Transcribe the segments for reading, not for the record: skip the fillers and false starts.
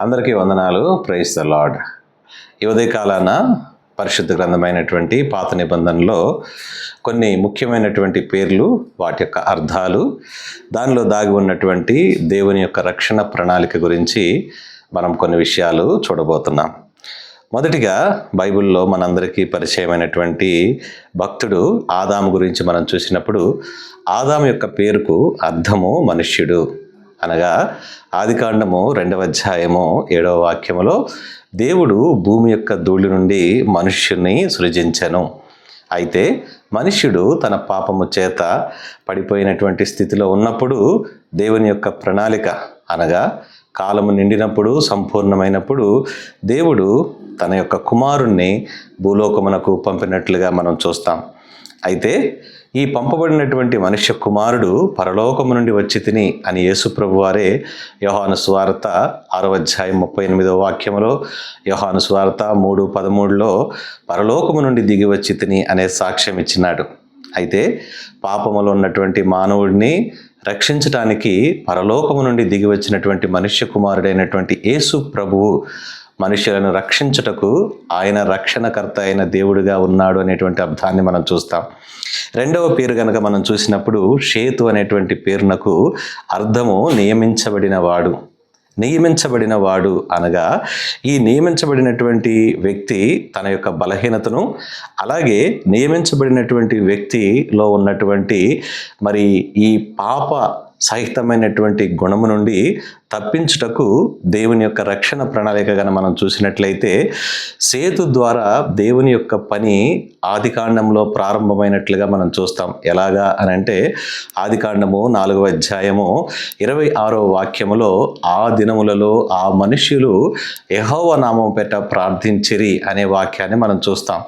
అందరికీ వందనాలు. Praise the lord. ఈ ఉదయకాలాన పరిశుద్ధ గ్రంథమైనటువంటి పాత నిబంధనలో కొన్ని ముఖ్యమైనటువంటి పేర్లు, వాటి యొక్క అర్థాలు, దానిలో దాగి ఉన్నటువంటి దేవుని యొక్క రక్షణ ప్రణాళిక గురించి మనం కొన్ని విషయాలు చూడబోతున్నాం. మొదటిగా బైబిల్లో మనందరికీ పరిచయమైనటువంటి భక్తుడు ఆదాము గురించి మనం చూసినప్పుడు, ఆదాము యొక్క పేరుకు అర్థము మనుష్యుడు అనగా ఆదికాండము 2వ అధ్యాయము 7వ వాక్యములో దేవుడు భూమి యొక్క ధూళి నుండి మనుష్యుని సృజించెను. అయితే మనుష్యుడు తన పాపము చేత పడిపోయినటువంటి స్థితిలో ఉన్నప్పుడు దేవుని యొక్క ప్రణాళిక అనగా కాలము నిండినప్పుడు, సంపూర్ణమైనప్పుడు దేవుడు తన యొక్క కుమారుణ్ణి భూలోకమునకు పంపినట్లుగా మనం చూస్తాం. అయితే ఈ పంపబడినటువంటి మనుష్య కుమారుడు పరలోకము నుండి వచ్చి తిని అని యేసుప్రభు వారే యోహాను సువార్త 6వ అధ్యాయం 38వ వాక్యములో, యోహాను సువార్త 3:13లో పరలోకము నుండి దిగి వచ్చి తిని అనే సాక్ష్యం ఇచ్చినాడు. అయితే పాపములో ఉన్నటువంటి మానవుడిని రక్షించటానికి పరలోకము నుండి దిగి వచ్చినటువంటి మనుష్య కుమారుడైనటువంటి యేసు ప్రభువు మనుషులను రక్షించుటకు ఆయన రక్షణకర్త అయిన దేవుడిగా ఉన్నాడు అనేటువంటి అర్థాన్ని మనం చూస్తాం. రెండవ పేరు కనుక మనం చూసినప్పుడు షేతు అనేటువంటి పేరునకు అర్థము నియమించబడినవాడు. నియమించబడినవాడు అనగా ఈ నియమించబడినటువంటి వ్యక్తి తన యొక్క బలహీనతను, అలాగే నియమించబడినటువంటి వ్యక్తిలో ఉన్నటువంటి మరి ఈ పాప సహితమైనటువంటి గుణము నుండి తప్పించుటకు దేవుని యొక్క రక్షణ ప్రణాళికగా మనం చూసినట్లయితే, సేతు ద్వారా దేవుని యొక్క పని ఆదికాండంలో ప్రారంభమైనట్లుగా మనం చూస్తాం. ఎలాగా అని అంటే ఆదికాండము 4వ అధ్యాయము 26వ వాక్యములో, ఆ దినములలో ఆ మనుష్యులు యెహోవా నామం పేట ప్రార్థించిరి అనే వాక్యాన్ని మనం చూస్తాం.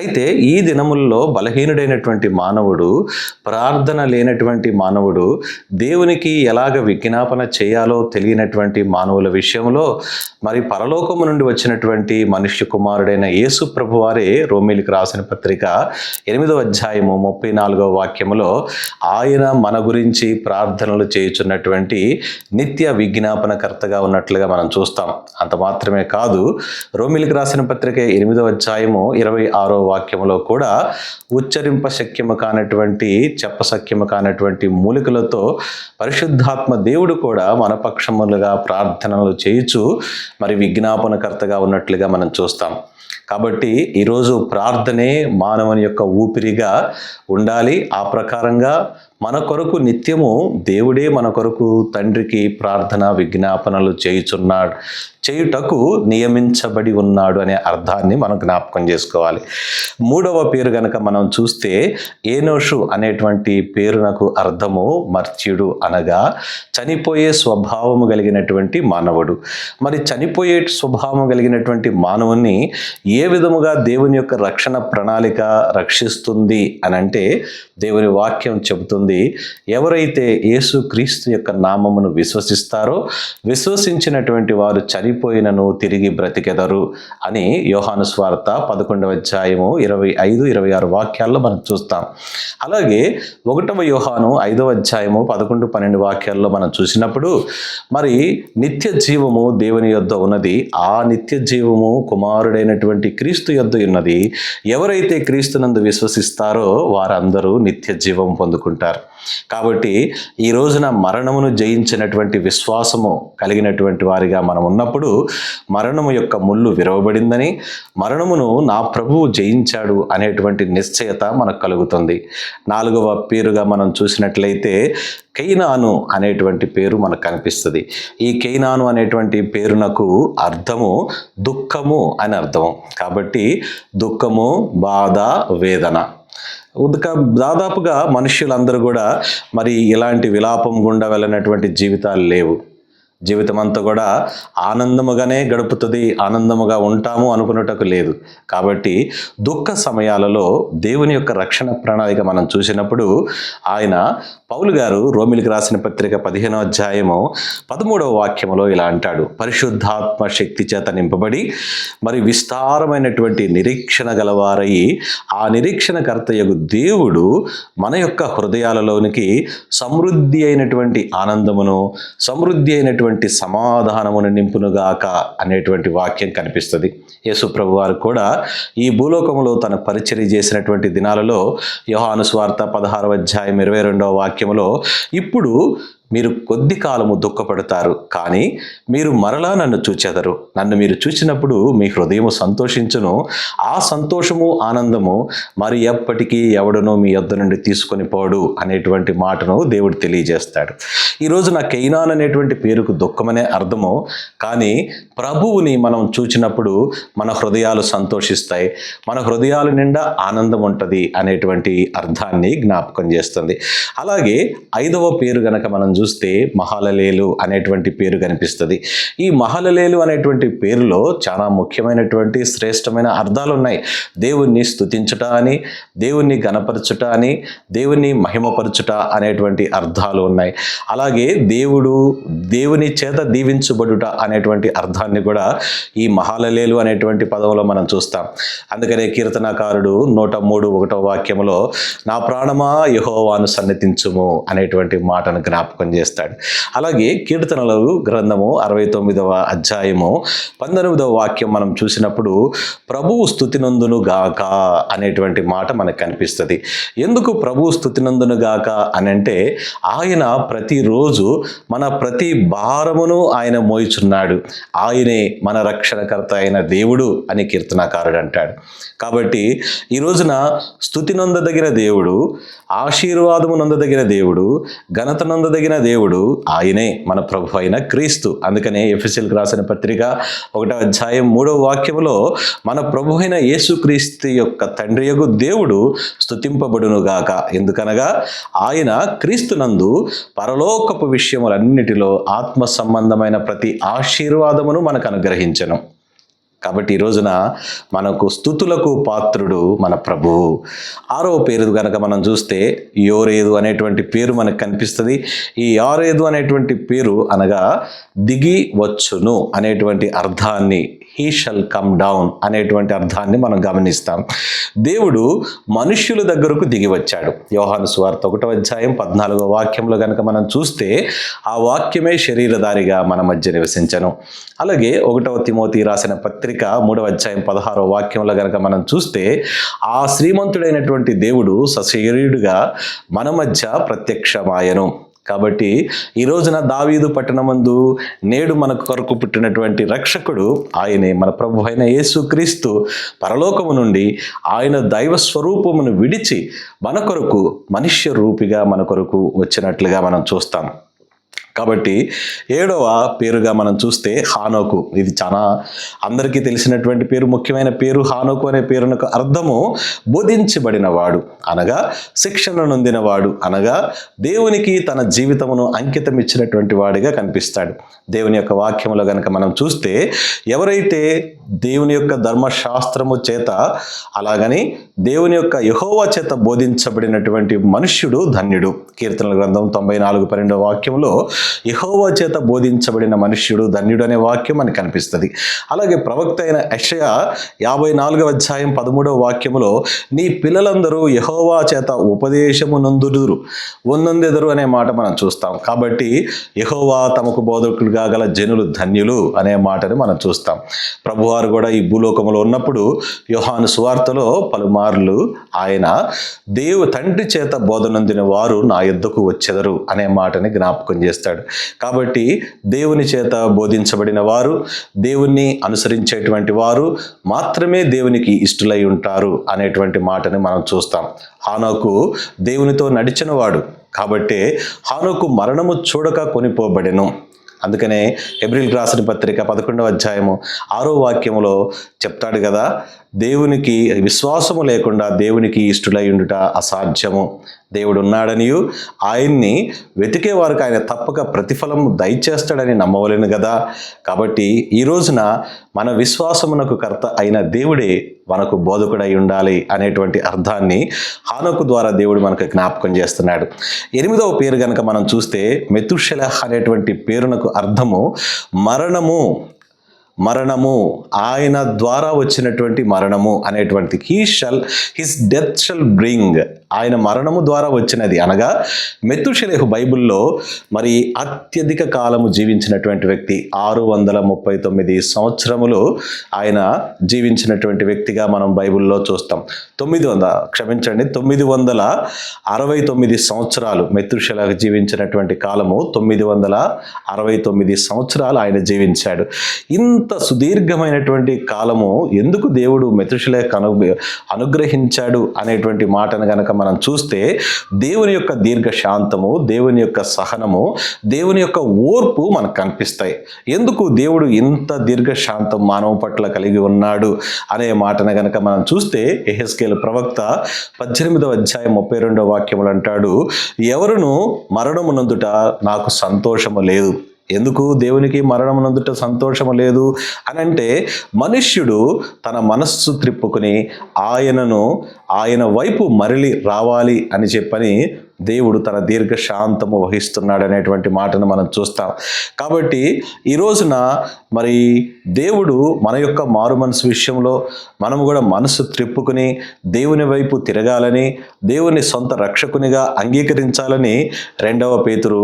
అయితే ఈ దినములలో బలహీనుడైనటువంటి మానవుడు, ప్రార్థన లేనటువంటి మానవుడు, దేవునికి ఎలాగ విజ్ఞాపన చేయాలో తెలియనటువంటి మానవుల విషయంలో మరి పరలోకము నుండి వచ్చినటువంటి మనుష్య కుమారుడైన యేసు ప్రభు వారే రోమీయులకు రాసిన పత్రిక 8వ అధ్యాయము 34వ వాక్యములో ఆయన మన గురించి ప్రార్థనలు చేయుచున్నటువంటి నిత్య విజ్ఞాపనకర్తగా ఉన్నట్లుగా మనం చూస్తాం. అంత మాత్రమే కాదు, రోమీయులకు రాసిన పత్రిక 8వ అధ్యాయము 26వ వాక్యములో కూడా ఉచ్చరింప శక్యము కానటువంటి, చెప్పశక్యము కానటువంటి మూలికలతో పరిశుద్ధాత్మ దేవుడు కూడా మన పక్షములుగా ప్రార్థనలు చేయుచు మరి విజ్ఞాపనకర్తగా ఉన్నట్లుగా మనం చూస్తాం. కాబట్టి ఈరోజు ప్రార్థనే మానవుని యొక్క ఊపిరిగా ఉండాలి. ఆ ప్రకారంగా మన కొరకు నిత్యము దేవుడే మన కొరకు తండ్రికి ప్రార్థన విజ్ఞాపనలు చేయుటకు నియమించబడి ఉన్నాడు అనే అర్థాన్ని మనం జ్ఞాపకం చేసుకోవాలి. మూడవ పేరు కనుక మనం చూస్తే ఏనోషు అనేటువంటి పేరునకు అర్థము మర్త్యుడు అనగా చనిపోయే స్వభావము కలిగినటువంటి మానవుడు. మరి చనిపోయే స్వభావం కలిగినటువంటి మానవుని ఏ విధముగా దేవుని యొక్క రక్షణ ప్రణాళిక రక్షిస్తుంది అని అంటే దేవుని వాక్యం చెబుతుంది, ఎవరైతే యేసు క్రీస్తు యొక్క నామమును విశ్వసిస్తారో విశ్వసించినటువంటి వారు చనిపోయినను తిరిగి బ్రతికెదరు అని యోహాను సువార్త 11వ అధ్యాయము 25-26 వాక్యాల్లో మనం చూస్తాం. అలాగే 1వ యోహాను 5వ అధ్యాయము 11-12 వాక్యాల్లో మనం చూసినప్పుడు మరి నిత్య జీవము దేవుని యొద్ద ఉన్నది, ఆ నిత్య జీవము కుమారుడైనటువంటి క్రీస్తు యొద్ద ఉన్నది. ఎవరైతే క్రీస్తునందు విశ్వసిస్తారో వారందరూ నిత్య జీవం పొందుకుంటారు. కాబట్టి ఈ రోజున మరణమును జయించినటువంటి విశ్వాసము కలిగినటువంటి వారిగా మనం ఉన్నప్పుడు మరణము యొక్క ముళ్ళు విరవబడిందని, మరణమును నా ప్రభువు జయించాడు అనేటువంటి నిశ్చయత మనకు కలుగుతుంది. 4వ పేరుగా మనం చూసినట్లయితే కైనాను అనేటువంటి పేరు మనకు కనిపిస్తుంది. ఈ కైనాను అనేటువంటి పేరునకు అర్థము దుఃఖము అని అర్థము. కాబట్టి దుఃఖము, బాధ, వేదన. దాదాపుగా మనుష్యులందరూ కూడా మరి ఇలాంటి విలాపం గుండా వెళ్ళినటువంటి జీవితాలు లేవు. జీవితం అంతా కూడా ఆనందముగానే గడుపుతుంది, ఆనందముగా ఉంటాము అనుకున్నటకు లేదు. కాబట్టి దుఃఖ సమయాలలో దేవుని యొక్క రక్షణ ప్రణాళిక మనం చూసినప్పుడు ఆయన పౌలు గారు రోమిలికి రాసిన పత్రిక 15వ అధ్యాయము 13వ వాక్యములో ఇలా అంటాడు, పరిశుద్ధాత్మ శక్తి చేత నింపబడి మరి విస్తారమైనటువంటి నిరీక్షణ గలవారై ఆ నిరీక్షణకర్తయగు దేవుడు మన యొక్క హృదయాలలోనికి సమృద్ధి అయినటువంటి ఆనందమును, సమృద్ధి అయినటువంటి సమాధానమును నింపునుగాక అనేటువంటి వాక్యం కనిపిస్తుంది. యేసు ప్రభు వారు కూడా ఈ భూలోకములో తన పరిచర్య చేసినటువంటి దినాలలో యోహాను సువార్త 16వ అధ్యాయం 22వ వాక్యములో, ఇప్పుడు మీరు కొద్ది కాలము దుఃఖపడతారు, కానీ మీరు మరలా నన్ను చూచెదరు. నన్ను మీరు చూసినప్పుడు మీ హృదయము సంతోషించును. ఆ సంతోషము ఆనందము మరి ఎప్పటికీ ఎవడనో మీ యొద్ద నుండి తీసుకొని పోడు అనేటువంటి మాటను దేవుడు తెలియజేస్తాడు. ఈరోజు నా కెయినాన్ అనేటువంటి పేరుకు దుఃఖమనే అర్థము, కానీ ప్రభువుని మనం చూచినప్పుడు మన హృదయాలు సంతోషిస్తాయి, మన హృదయాల నిండా ఆనందం ఉంటుంది అనేటువంటి అర్థాన్ని జ్ఞాపకం చేస్తుంది. అలాగే 5వ పేరు గనక మనం చూస్తే మహలలేలు అనేటువంటి పేరు కనిపిస్తుంది. ఈ మహలలేలు అనేటువంటి పేరులో చాలా ముఖ్యమైనటువంటి శ్రేష్టమైన అర్థాలు ఉన్నాయి. దేవుణ్ణి స్తుతించుట అని, దేవుణ్ణి గణపరచుట అని, దేవుణ్ణి మహిమపరచుట అనేటువంటి అర్థాలు ఉన్నాయి. అలాగే దేవుని చేత దీవించబడుట అనేటువంటి అర్థాన్ని కూడా ఈ మహలలేలు అనేటువంటి పదంలో మనం చూస్తాం. అందుకనే కీర్తనకారుడు 103:1వ వాక్యములో, నా ప్రాణమా యెహోవాను సన్నిధించుము అనేటువంటి మాటను జ్ఞాపకం చేస్తాడు. అలాగే కీర్తనలు గ్రంథము 69వ అధ్యాయము 19వ వాక్యం మనం చూసినప్పుడు, ప్రభువు స్తుతినందును గాక అనేటువంటి మాట మనకు కనిపిస్తుంది. ఎందుకు ప్రభువు స్తుతినందును గాక అని అంటే, ఆయన ప్రతిరోజు మన ప్రతి భారమును ఆయన మోయిచున్నాడు, ఆయనే మన రక్షణకర్త అయిన దేవుడు అని కీర్తనకారుడు అంటాడు. కాబట్టి ఈ రోజున స్తుతి నొందదగిన దేవుడు, ఆశీర్వాదము నొందదగిన దేవుడు, ఘనత నొందదగిన దేవుడు ఆయనే మన ప్రభు అయిన క్రీస్తు. అందుకనే ఎఫెసీయులకు రాసిన పత్రిక 1వ అధ్యాయం 3వ వాక్యములో, మన ప్రభు అయిన యేసుక్రీస్తు యొక్క తండ్రియగు దేవుడు స్తుతింపబడునుగాక, ఎందుకనగా ఆయన క్రీస్తునందు పరలోకపు విషయములన్నిటిలో ఆత్మ సంబంధమైన ప్రతి ఆశీర్వాదమును మనకు అనుగ్రహించెను. కాబట్టి ఈ రోజున మనకు స్తుతులకు పాత్రుడు మన ప్రభువు. 6వ పేరు కనుక మనం చూస్తే యోరేదు అనేటువంటి పేరు మనకు కనిపిస్తుంది. ఈ యోరేదు అనేటువంటి పేరు అనగా దిగి వచ్చును అనేటువంటి అర్థాన్ని, హీ షల్ కమ్ డౌన్ అనేటువంటి అర్థాన్ని మనం గమనిస్తాం. దేవుడు మనుష్యుల దగ్గరకు దిగి వచ్చాడు. యోహాను సువార్త 1వ అధ్యాయం 14వ వాక్యంలో కనుక మనం చూస్తే, ఆ వాక్యమే శరీరధారిగా మన మధ్య నివసించను. అలాగే 1వ తిమోతి రాసిన పత్రిక 3వ అధ్యాయం 16వ వాక్యంలో కనుక మనం చూస్తే, ఆ శ్రీమంతుడైనటువంటి దేవుడు సశరీరుడుగా మన మధ్య ప్రత్యక్షమాయను. కాబట్టి ఈ రోజున దావీదు పట్టణమందు నేడు మన కొరకు పుట్టినటువంటి రక్షకుడు ఆయనే, మన ప్రభు అయిన యేసుక్రీస్తు పరలోకము నుండి ఆయన దైవ స్వరూపమును విడిచి మన కొరకు మనుష్య రూపిగా మన కొరకు వచ్చినట్లుగా మనం చూస్తాం. కాబట్టి 7వ పేరుగా మనం చూస్తే హానోకు. ఇది చాలా అందరికీ తెలిసినటువంటి పేరు, ముఖ్యమైన పేరు. హానోకు అనే పేరునకు అర్థము బోధించబడినవాడు అనగా శిక్షణ నొందినవాడు అనగా దేవునికి తన జీవితమును అంకితం ఇచ్చినటువంటి వాడిగా కనిపిస్తాడు. దేవుని యొక్క వాక్యములో కనుక మనం చూస్తే, ఎవరైతే దేవుని యొక్క ధర్మశాస్త్రము చేత అలాగని దేవుని యొక్క యెహోవా చేత బోధించబడినటువంటి మనుష్యుడు ధన్యుడు. కీర్తనల గ్రంథం 94:12వ వాక్యంలో యెహోవా చేత బోధించబడిన మనుష్యుడు ధన్యుడు అనే వాక్యం మనకు కనిపిస్తుంది. అలాగే ప్రవక్త అయిన యెషయా 54వ అధ్యాయం 13వ వాక్యములో, నీ పిల్లలందరూ యెహోవా చేత ఉపదేశము నొందెదరు అనే మాట మనం చూస్తాం. కాబట్టి యెహోవా తమకు బోధకులుగా గల జనులు ధన్యులు అనే మాటని మనం చూస్తాం. ప్రభువారు కూడా ఈ భూలోకములో ఉన్నప్పుడు యోహాను సువార్తలో పలుమార్లు ఆయన తండ్రి చేత బోధనొందిన వారు నా యొద్దకు వచ్చెదరు అనే మాటని జ్ఞాపకం చేస్తాడు. కాబట్టి దేవుని చేత బోధించబడిన వారు, దేవుణ్ణి అనుసరించేటువంటి వారు మాత్రమే దేవునికి ఇష్టలై ఉంటారు అనేటువంటి మాటని మనం చూస్తాం. హానోకు దేవునితో నడిచిన వాడు కాబట్టే హానోకు మరణము చూడక కొనిపోబడెను. అందుకనే హెబ్రీయులకు రాసిన పత్రిక 11వ అధ్యాయము 6వ వాక్యములో చెప్తాడు కదా, దేవునికి విశ్వాసము లేకుండా దేవునికి ఇష్టలై ఉండుట అసాధ్యము. దేవుడు ఉన్నాడనియు ఆయన్ని వెతికే వారికి ఆయన తప్పక ప్రతిఫలం దయచేస్తాడని నమ్మవలెను కదా. కాబట్టి ఈ రోజున మన విశ్వాసమునకు కర్త అయిన దేవుడే మనకు బోధకుడై ఉండాలి అనేటువంటి అర్థాన్ని హానోకు ద్వారా దేవుడు మనకు జ్ఞాపకం చేస్తున్నాడు. 8వ పేరు కనుక మనం చూస్తే మెతుషెలహ్ అనేటువంటి పేరునకు అర్థము మరణము, ఆయన ద్వారా వచ్చినటువంటి మరణము అనేటువంటి హిస్ డెత్ షల్ బ్రింగ్, ఆయన మరణము ద్వారా వచ్చినది అనగా మెతుషెలహు బైబిల్లో మరి అత్యధిక కాలము జీవించినటువంటి వ్యక్తి. 639 సంవత్సరములు ఆయన జీవించినటువంటి వ్యక్తిగా మనం బైబిల్లో చూస్తాం. 969 సంవత్సరాలు మెతుషెలహు జీవించినటువంటి కాలము 969 సంవత్సరాలు ఆయన జీవించాడు. ఇంత సుదీర్ఘమైనటువంటి కాలము ఎందుకు దేవుడు మెతుషెలహుకు అనుగ్రహించాడు అనేటువంటి మాటను గనక మనం చూస్తే దేవుని యొక్క దీర్ఘ శాంతము, దేవుని యొక్క సహనము, దేవుని యొక్క ఓర్పు మనకు కనిపిస్తాయి. ఎందుకు దేవుడు ఇంత దీర్ఘ శాంతం మానవ పట్ల కలిగి ఉన్నాడు అనే మాటను గనక మనం చూస్తే యెహెజ్కేలు ప్రవక్త 18వ అధ్యాయం 32వ వాక్యములు అంటాడు, ఎవరును మరణమునందుట నాకు సంతోషము లేదు. ఎందుకు దేవునికి మరణమునందుట సంతోషము లేదు అని అంటే, మనుష్యుడు తన మనస్సు త్రిప్పుకుని ఆయన వైపు మరలి రావాలి అని చెప్పని దేవుడు తన దీర్ఘ శాంతము వహిస్తున్నాడు అనేటువంటి మాటను మనం చూస్తాం. కాబట్టి ఈ రోజున మరి దేవుడు మన యొక్క మారు మనసు విషయంలో మనము కూడా మనసు త్రిప్పుకుని దేవుని వైపు తిరగాలని, దేవుని సొంత రక్షకునిగా అంగీకరించాలని 2వ పేతురు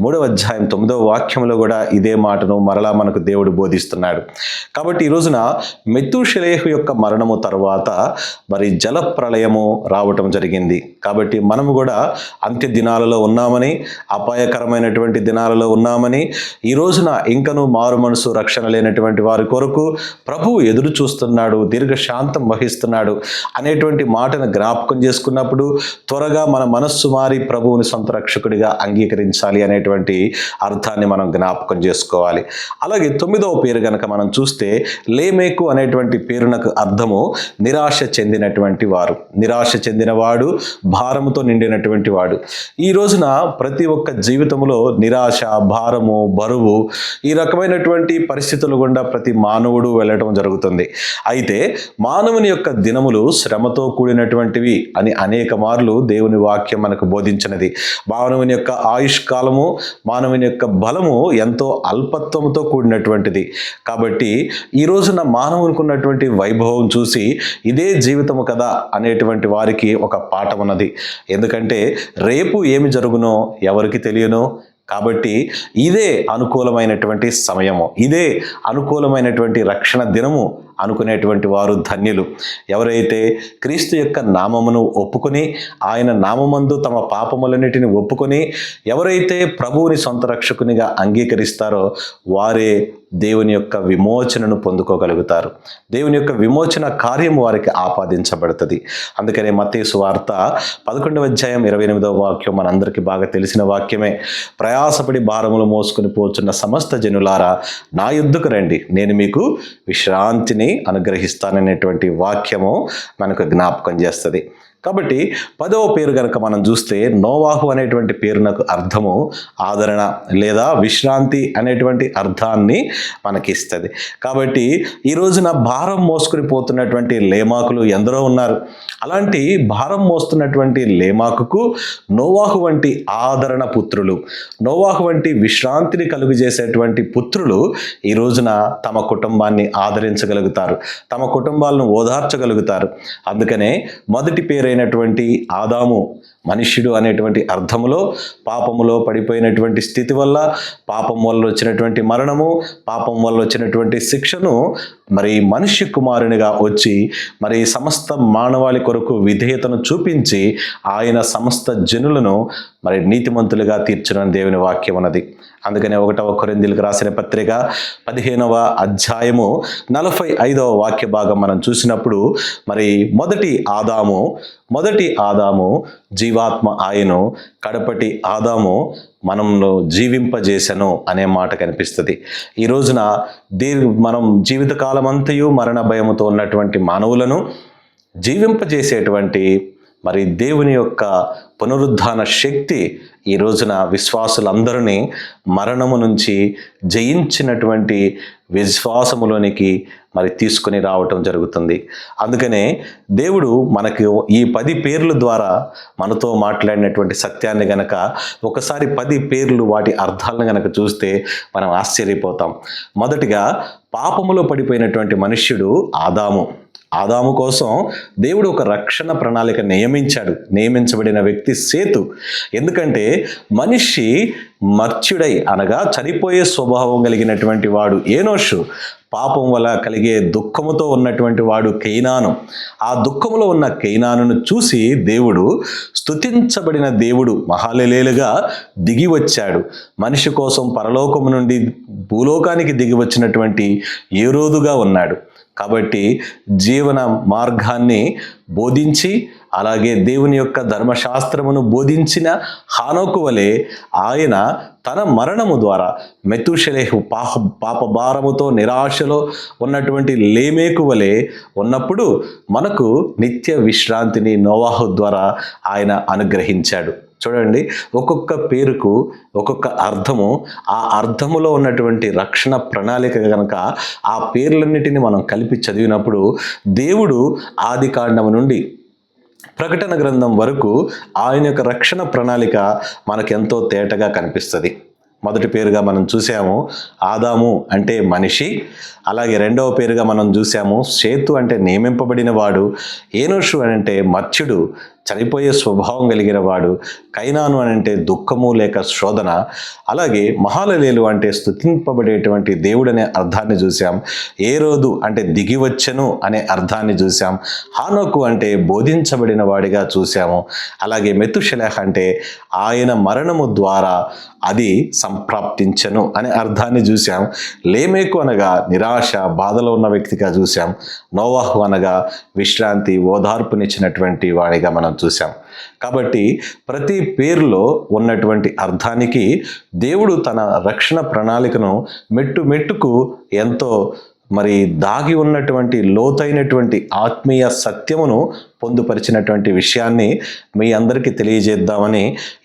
3వ అధ్యాయం 9వ వాక్యంలో కూడా ఇదే మాటను మరలా మనకు దేవుడు బోధిస్తున్నాడు. కాబట్టి ఈ రోజున మెతుషెలహు యొక్క మరణము తర్వాత మరి జల ప్రళయము రావటం జరిగింది. కాబట్టి మనము కూడా అంత్య దినాలలో ఉన్నామని, అపాయకరమైనటువంటి దినాలలో ఉన్నామని, ఈ రోజున ఇంకనూ మారు మనసు రక్షణ లేనటువంటి వారి కొరకు ప్రభువు ఎదురు చూస్తున్నాడు, దీర్ఘ శాంతం వహిస్తున్నాడు అనేటువంటి మాటను జ్ఞాపకం చేసుకున్నప్పుడు త్వరగా మన మనస్సు మారి ప్రభువుని సొంత రక్షకుడిగా అంగీకరించాలి అనేటువంటి అర్థాన్ని మనం జ్ఞాపకం చేసుకోవాలి. అలాగే 9వ పేరు గనక మనం చూస్తే లేమెకు అనేటువంటి పేరునకు అర్థము నిరాశ చెందినటువంటి వారు, నిరాశ చెందినవాడు, భారముతో నిండినటువంటి వాడు. ఈ రోజున ప్రతి ఒక్క జీవితంలో నిరాశ, భారము, బరువు, ఈ రకమైనటువంటి పరిస్థితులు గుండా ప్రతి మానవుడు వెళ్ళటం జరుగుతుంది. అయితే మానవుని యొక్క దినములు శ్రమతో కూడినటువంటివి అని అనేక మార్లు దేవుని వాక్యం మనకు బోధించినది. మానవుని యొక్క ఆయుష్కాలము, మానవుని యొక్క బలము ఎంతో అల్పత్వంతో కూడినటువంటిది. కాబట్టి ఈ రోజున మానవునికి ఉన్నటువంటి వైభవం చూసి ఇదే జీవితము కదా అనేటువంటి వారికి ఒక పాఠం ఉన్నది. ఎందుకంటే రేపు ఏమి జరుగునో ఎవరికి తెలియనో. కాబట్టి ఇదే అనుకూలమైనటువంటి సమయము, ఇదే అనుకూలమైనటువంటి రక్షణ దినము అనుకునేటువంటి వారు ధన్యులు. ఎవరైతే క్రీస్తు యొక్క నామమును ఒప్పుకొని, ఆయన నామమందు తమ పాపములన్నిటిని ఒప్పుకొని ఎవరైతే ప్రభువుని సొంత రక్షకునిగా అంగీకరిస్తారో వారే దేవుని యొక్క విమోచనను పొందుకోగలుగుతారు. దేవుని యొక్క విమోచన కార్యము వారికి ఆపాదించబడుతుంది. అందుకనే మత్తయి సువార్త 11వ అధ్యాయం 28వ వాక్యం మనందరికీ బాగా తెలిసిన వాక్యమే. ప్రయాసపడి భారములు మోసుకుని పోచున్న సమస్త జనులారా నా యుద్ధకు రండి, నేను మీకు విశ్రాంతిని అనుగ్రహిస్తాననేటువంటి వాక్యము మనకు జ్ఞాపకం చేస్తుంది. కాబట్టి 10వ పేరు కనుక మనం చూస్తే నోవాహు అనేటువంటి పేరునకు అర్థము ఆదరణ లేదా విశ్రాంతి అనేటువంటి అర్థాన్ని మనకిస్తుంది. కాబట్టి ఈ రోజున భారం మోసుకుని పోతున్నటువంటి లేమాకులు ఎందరో ఉన్నారు. అలాంటి భారం మోస్తున్నటువంటి లేమాకుకు నోవాహు వంటి ఆదరణ పుత్రులు, నోవాహు వంటి విశ్రాంతిని కలుగజేసేటువంటి పుత్రులు ఈ రోజున తమ కుటుంబాన్ని ఆదరించగలుగుతారు, తమ కుటుంబాలను ఓదార్చగలుగుతారు. అందుకనే మొదటి పేరైనటువంటి ఆదాము, మనుష్యుడు అనేటువంటి అర్థములో పాపములో పడిపోయినటువంటి స్థితి వల్ల, పాపం వల్ల వచ్చినటువంటి మరణము, పాపం వల్ల వచ్చినటువంటి శిక్షను మరి మనుష్య కుమారునిగా వచ్చి మరి సమస్త మానవాళి కొరకు విధేయతను చూపించి ఆయన సమస్త జనులను మరి నీతిమంతులుగా తీర్చునని దేవుని వాక్యం ఉన్నది. అందుకనే 1వ కొరింథీయులకు రాసిన పత్రిక 15వ అధ్యాయము 45వ వాక్య భాగం మనం చూసినప్పుడు మరి మొదటి ఆదాము జీవాత్మ ఆయను, కడపటి ఆదాము మనంలో జీవింపజేసెను అనే మాట కనిపిస్తుంది. ఈ రోజున మనం జీవితకాలం అంతయు మరణ భయముతో ఉన్నటువంటి మానవులను జీవింపజేసేటువంటి మరి దేవుని యొక్క పునరుద్ధాన శక్తి ఈ రోజున విశ్వాసులందరినీ మరణము నుంచి జయించినటువంటి విశ్వాసములోనికి మరి తీసుకుని రావటం జరుగుతుంది. అందుకనే దేవుడు మనకు ఈ 10 పేర్ల ద్వారా మనతో మాట్లాడినటువంటి సత్యాన్ని గనక ఒకసారి 10 పేర్లు వాటి అర్థాలను గనక చూస్తే మనం ఆశ్చర్యపోతాం. మొదటిగా పాపములో పడిపోయినటువంటి మనుష్యుడు ఆదాము కోసం దేవుడు ఒక రక్షణ ప్రణాళిక నియమించబడిన వ్యక్తి సేతు. ఎందుకంటే మనిషి మర్త్యుడై అనగా చనిపోయే స్వభావం కలిగినటువంటి వాడు ఏనోషు, పాపం వల్ల కలిగే దుఃఖముతో ఉన్నటువంటి వాడు కైనాను. ఆ దుఃఖములో ఉన్న కైనానును చూసి దేవుడు స్తుతించబడిన దేవుడు మహాలెలేలుగా దిగి వచ్చాడు. మనిషి కోసం పరలోకము నుండి భూలోకానికి దిగి వచ్చినటువంటి ఏరోదుగా ఉన్నాడు. కాబట్టి జీవన మార్గాన్ని బోధించి అలాగే దేవుని యొక్క ధర్మశాస్త్రమును బోధించిన హానోకు వలె ఆయన తన మరణము ద్వారా మెతూషెలహు పాపభారముతో నిరాశలో ఉన్నటువంటి లేమేకు వలె ఉన్నప్పుడు మనకు నిత్య విశ్రాంతిని నోవాహు ద్వారా ఆయన అనుగ్రహించాడు. చూడండి, ఒక్కొక్క పేరుకు ఒక్కొక్క అర్థము, ఆ అర్థములో ఉన్నటువంటి రక్షణ ప్రణాళిక కనుక ఆ పేర్లన్నిటిని మనం కలిపి చదివినప్పుడు దేవుడు ఆది కాండము నుండి ప్రకటన గ్రంథం వరకు ఆయన యొక్క రక్షణ ప్రణాళిక మనకెంతో తేటగా కనిపిస్తుంది. మొదటి పేరుగా మనం చూసాము ఆదాము అంటే మనిషి. అలాగే రెండవ పేరుగా మనం చూసాము సేతు అంటే నియమింపబడిన వాడు. ఏనోషు అంటే మత్స్యుడు, చనిపోయే స్వభావం కలిగిన వాడు. కైనాను అంటే దుఃఖము లేక శోధన. అలాగే మహాలలేలు అంటే స్తుతింపబడేటువంటి దేవుడనే అర్థాన్ని చూసాం. ఏరోదు అంటే దిగివచ్చెను అనే అర్థాన్ని చూసాం. హానోకు అంటే బోధించబడిన వాడిగా చూసాము. అలాగే మెతుషెలహ్ అంటే ఆయన మరణము ద్వారా అది సంప్రాప్తించెను అనే అర్థాన్ని చూసాం. లేమేకు అనగా నిరాశ బాధలో ఉన్న వ్యక్తిగా చూసాం. నోవాహు అనగా విశ్రాంతి ఓదార్పునిచ్చినటువంటి వాడిగా మనం చూసాం. కాబట్టి ప్రతి పేరులో ఉన్నటువంటి అర్థానికి దేవుడు తన రక్షణ ప్రణాళికను మెట్టుకు ఎంతో మరి దాగి ఉన్నటువంటి లోతైనటువంటి ఆత్మీయ సత్యమును పొందుపరిచినటువంటి విషయాన్ని మీ అందరికీ తెలియజేద్దామని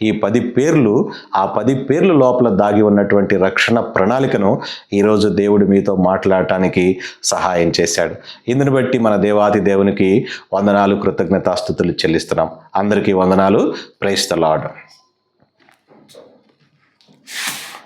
ఈ 10 పేర్లు, ఆ 10 పేర్ల లోపల దాగి ఉన్నటువంటి రక్షణ ప్రణాళికను ఈరోజు దేవుడు మీతో మాట్లాడటానికి సహాయం చేశాడు. ఇందుని బట్టి మన దేవాది దేవునికి వందనాలు, కృతజ్ఞతాస్తుతులు చెల్లిస్తున్నాం. అందరికీ వందనాలు. Praise the lord.